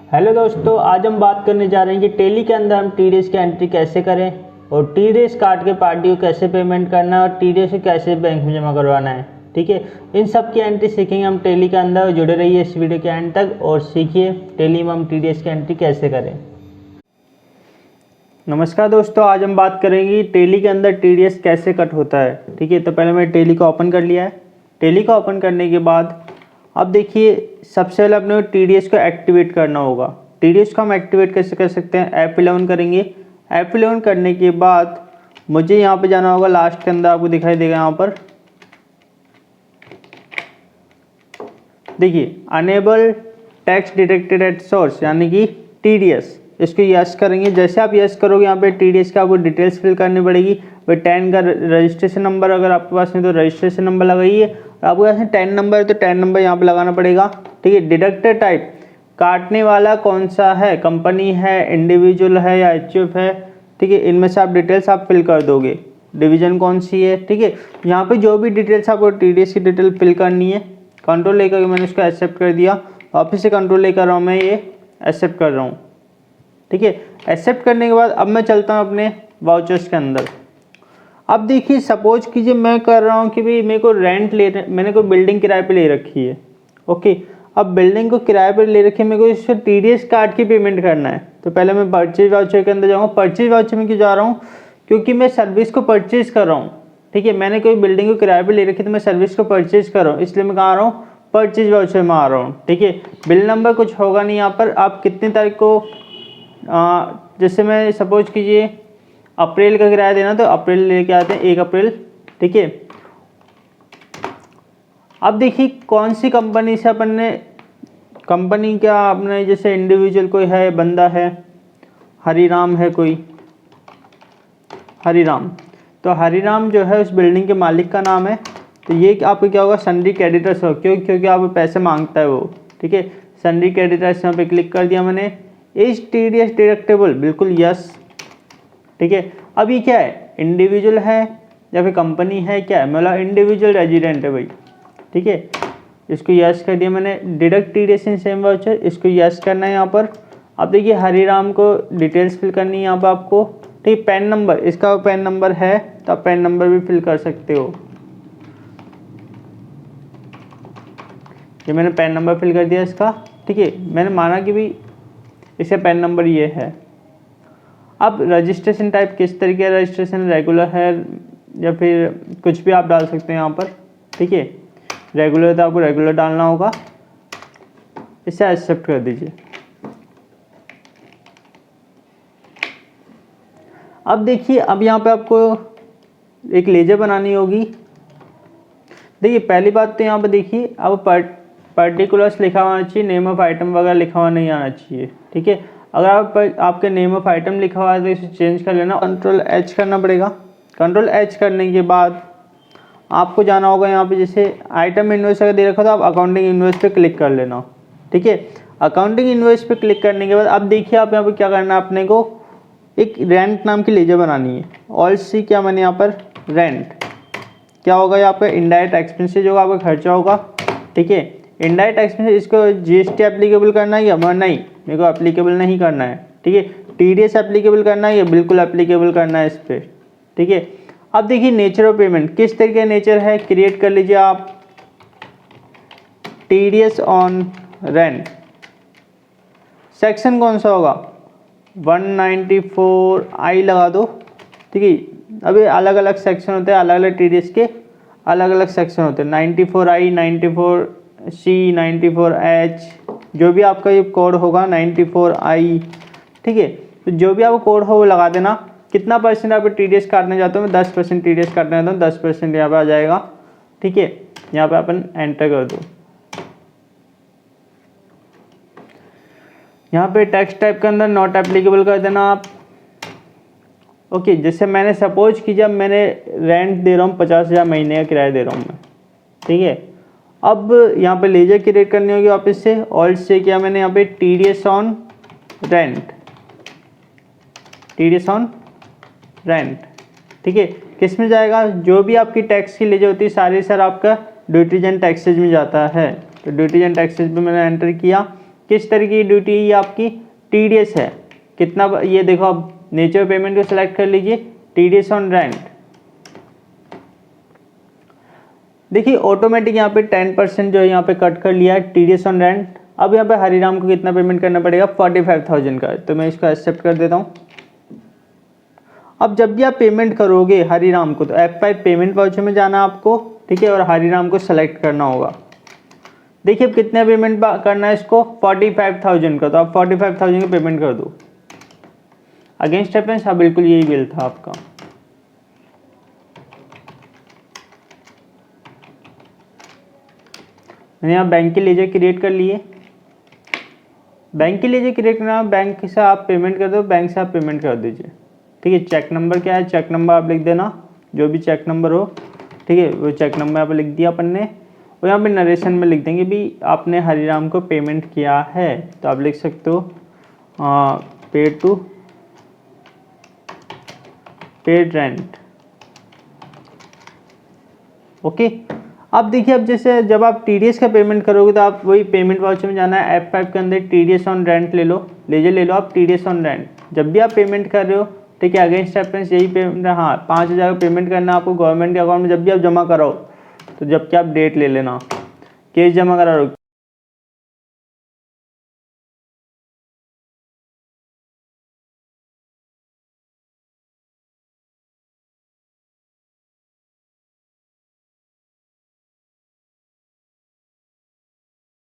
Hello दोस्तों, आज हम बात करने जा रहे हैं कि टेली के अंदर हम टीडीएस की एंट्री कैसे करें और टीडीएस काट के पार्टी को कैसे पेमेंट करना है और टीडीएस को कैसे बैंक में जमा करवाना है। ठीक है, इन सब की एंट्री सीखेंगे हम टेली के अंदर। जुड़े रहिए इस वीडियो के एंड तक और सीखिए टेली में हम टीडीएस की एंट्री कैसे करें। नमस्कार दोस्तों, आज हम बात करेंगे टेली के अंदर टीडीएस कैसे कट होता है। ठीक है, तो पहले मैंने टेली को ओपन कर लिया है। टेली को ओपन करने के बाद अब देखिए, सबसे पहले अपने को टीडीएस को एक्टिवेट करना होगा। टीडीएस को हम एक्टिवेट कैसे कर सकते हैं, F11 करेंगे। F11 करने के बाद मुझे यहाँ पे जाना होगा, लास्ट के अंदर आपको दिखाई देगा यहाँ पर देखिए, enable tax deducted at source यानी कि टीडीएस, इसको यस करेंगे। जैसे आप यस करोगे यहाँ पे टीडीएस का आपको डिटेल्स फिल करनी पड़ेगी। भाई 10 का रजिस्ट्रेशन नंबर अगर आपके पास नहीं तो रजिस्ट्रेशन नंबर लगाइए। आपके पास 10 नंबर है तो 10 नंबर यहाँ पे लगाना पड़ेगा। ठीक है, डिडक्टेड टाइप, काटने वाला कौन सा है, कंपनी है, इंडिविजुअल है या एचयूएफ है। ठीक है, इनमें से आप डिटेल्स आप फिल कर दोगे। डिवीजन कौन सी है। ठीक है, यहाँ पे जो भी डिटेल्स आपको टीडीएस की डिटेल फिल करनी है, कंट्रोल लेकर मैंने उसको एक्सेप्ट कर दिया। वापस से कंट्रोल लेकर रहा हूँ, मैं ये एक्सेप्ट कर रहा हूँ। ठीक है, एक्सेप्ट करने के बाद अब मैं चलता हूँ अपने वाउचर्स के अंदर। अब देखिए, सपोज कीजिए मैं कर रहा हूँ कि भाई मेरे को मैंने कोई बिल्डिंग किराए पे ले रखी है। ओके, अब बिल्डिंग को किराए पर ले रखी है, मेरे को इससे टीडीएस काट के पेमेंट करना है। तो पहले मैं परचेज वाउचर के अंदर जाऊँगा। परचेज वाउचर में क्यों जा रहा हूँ, क्योंकि मैं सर्विस को परचेज कर रहा हूँ। ठीक है, मैंने कोई बिल्डिंग को किराए पर ले रखी है तो मैं सर्विस को परचेज कर रहा हूँ, इसलिए मैं कहाँ आ रहा हूँ, परचेज वाउचर में आ रहा हूँ। ठीक है, बिल नंबर कुछ होगा नहीं यहाँ पर। आप कितनी तारीख को, जैसे मैं सपोज कीजिए अप्रैल का किराया देना तो अप्रैल लेके आते हैं, 1 अप्रैल। ठीक है, अब देखिए कौन सी कंपनी से अपन ने, कंपनी क्या आपने, जैसे इंडिविजुअल कोई है, बंदा है, हरिराम है कोई, हरिराम, तो हरिराम जो है उस बिल्डिंग के मालिक का नाम है। तो ये आपको क्या होगा, सन्ड्री क्रेडिटर्स हो, क्योंकि आप पैसे मांगता है वो। ठीक है, सन्ड्री क्रेडिटर्स यहाँ पे क्लिक कर दिया मैंने। इज टीडीएस डिडक्टेबल, बिल्कुल यस। ठीक है, अब ये क्या है, इंडिविजुअल है या फिर कंपनी है, क्या है, मतलब इंडिविजुअल रेजिडेंट है भाई। ठीक है, इसको यस कर दिया मैंने। Deduct TDS in same voucher, इसको यस करना है यहाँ पर। अब देखिए हरिराम को डिटेल्स फिल करनी है यहाँ पर आपको। ठीक, पैन नंबर, इसका पैन नंबर है तो आप पैन नंबर भी फिल कर सकते हो। ये मैंने पैन नंबर फिल कर दिया इसका। ठीक है, मैंने माना कि भाई इसका पैन नंबर ये है। अब रजिस्ट्रेशन टाइप किस तरीके का रजिस्ट्रेशन, रेगुलर है या फिर कुछ भी आप डाल सकते हैं यहाँ पर। ठीक है, रेगुलर तो आपको रेगुलर डालना होगा, इसे एक्सेप्ट कर दीजिए। अब देखिए, अब यहाँ पे आपको एक लेजर बनानी होगी। देखिए पहली बात तो यहाँ पे देखिए, अब पर्टिकुलर्स लिखा होना चाहिए, नेम ऑफ आइटम वगैरह लिखा हुआ नहीं आना चाहिए। ठीक है, अगर आपके नेम ऑफ आइटम लिखा हुआ है तो इसे चेंज कर लेना, कंट्रोल एच करना पड़ेगा। कंट्रोल एच करने के बाद आपको जाना होगा यहाँ पे, जैसे आइटम इनवॉइस अगर दे रखा तो आप अकाउंटिंग इनवॉइस पे क्लिक कर लेना। ठीक है, अकाउंटिंग इनवॉइस पे क्लिक करने के बाद अब देखिए आप यहाँ पे क्या करना है, अपने को एक रेंट नाम की लेजर बनानी है। ऑल सी क्या मैंने यहाँ पर, रेंट क्या होगा, ये आपका इनडायरेक्ट एक्सपेंसेस होगा, आपका खर्चा होगा। ठीक है, इनडायरेक्ट एक्सपेंसेस, इसको जीएसटी एप्लीकेबल करना है या नहीं, मेरे को एप्लीकेबल नहीं करना है। ठीक है, टीडीएस एप्लीकेबल करना है या बिल्कुल एप्लीकेबल करना है इस पर। ठीक है, अब देखिए नेचर ऑफ पेमेंट किस तरीके का नेचर है, क्रिएट कर लीजिए आप, टीडीएस ऑन रेंट। सेक्शन कौन सा होगा, 194 आई लगा दो। ठीक है, अभी अलग अलग सेक्शन होते हैं, अलग अलग टीडीएस के अलग अलग सेक्शन होते हैं, 94 आई, 94 सी, 94 एच, जो भी आपका ये कोड होगा 94 आई। ठीक है, तो जो भी आपका कोड हो वो लगा देना। कितना परसेंट आप टीडीएस काटने जाते हो, मैं 10% टीडीएस काटने जाता हूँ, 10% यहाँ पे आ जाएगा। ठीक है, यहाँ पे अपन एंटर कर दो। यहाँ पे टेक्स्ट टाइप के अंदर नॉट एप्लीकेबल कर देना आप। ओके, जैसे मैंने सपोज कि जब मैंने रेंट दे रहा हूँ 50,000 महीने का किराया दे रहा हूँ मैं। ठीक है, अब यहाँ पे लेजर क्रिएट करनी होगी वापस से, ऑल्ट से किया मैंने यहाँ पे TDS on rent, TDS on rent. ठीक है, किस में जाएगा, जो भी आपकी टैक्स की लेजर होती है सारी सर आपका ड्यूटीज एंड टैक्सेज में जाता है। तो ड्यूटीज एंड टैक्सेज पे मैंने एंटर किया। किस तरह की ड्यूटी है, ये आपकी टीडीएस है। कितना, ये देखो आप नेचर पेमेंट को सिलेक्ट कर लीजिए, टीडीएस ऑन रेंट। देखिए ऑटोमेटिक यहाँ पे 10% जो है यहाँ पे कट कर लिया है टीडीएस ऑन रेंट। अब यहाँ पे हरिराम को कितना पेमेंट करना पड़ेगा, 45,000 का, तो मैं इसको एक्सेप्ट कर देता हूँ। अब जब भी आप पेमेंट करोगे हरिराम को तो F5 पेमेंट वाउचर में जाना आपको, ठीक है, और हरिराम को सेलेक्ट करना होगा। देखिए अब कितने पेमेंट करना है इसको, 45,000 का, तो आप 45,000 का पेमेंट कर दो। अगेंस्ट रेफरेंस, हाँ बिल्कुल यही बिल था आपका। मैंने यहाँ बैंक के लेजर क्रिएट कर लिए। बैंक के लेजर क्रिएट करना, बैंक से आप पेमेंट कर दो, बैंक से आप पेमेंट कर दीजिए, ठीक है। चेक नंबर क्या है, चेक नंबर आप लिख देना, जो भी चेक नंबर हो, ठीक है, वो चेक नंबर यहाँ पे लिख दिया अपन ने। और यहाँ पे नरेशन में लिख देंगे भी आपने हरिराम को पेमेंट किया है, तो आप लिख सकते हो paid to paid rent, okay. अब देखिए अब जैसे जब आप टीडीएस का पेमेंट करोगे तो आप वही पेमेंट वाउचर में जाना है, F5 के अंदर टीडीएस ऑन रेंट ले लो, लेजर ले लो आप टीडीएस ऑन रेंट। जब भी आप पेमेंट कर रहे हो, ठीक है, अगेंस्ट रेफरेंस यही पेमेंट, हाँ 5,000 का पेमेंट करना है आपको गवर्नमेंट के अकाउंट में। जब भी आप जमा कराओ तो जबकि आप डेट ले लेना, केस जमा करा रहे हो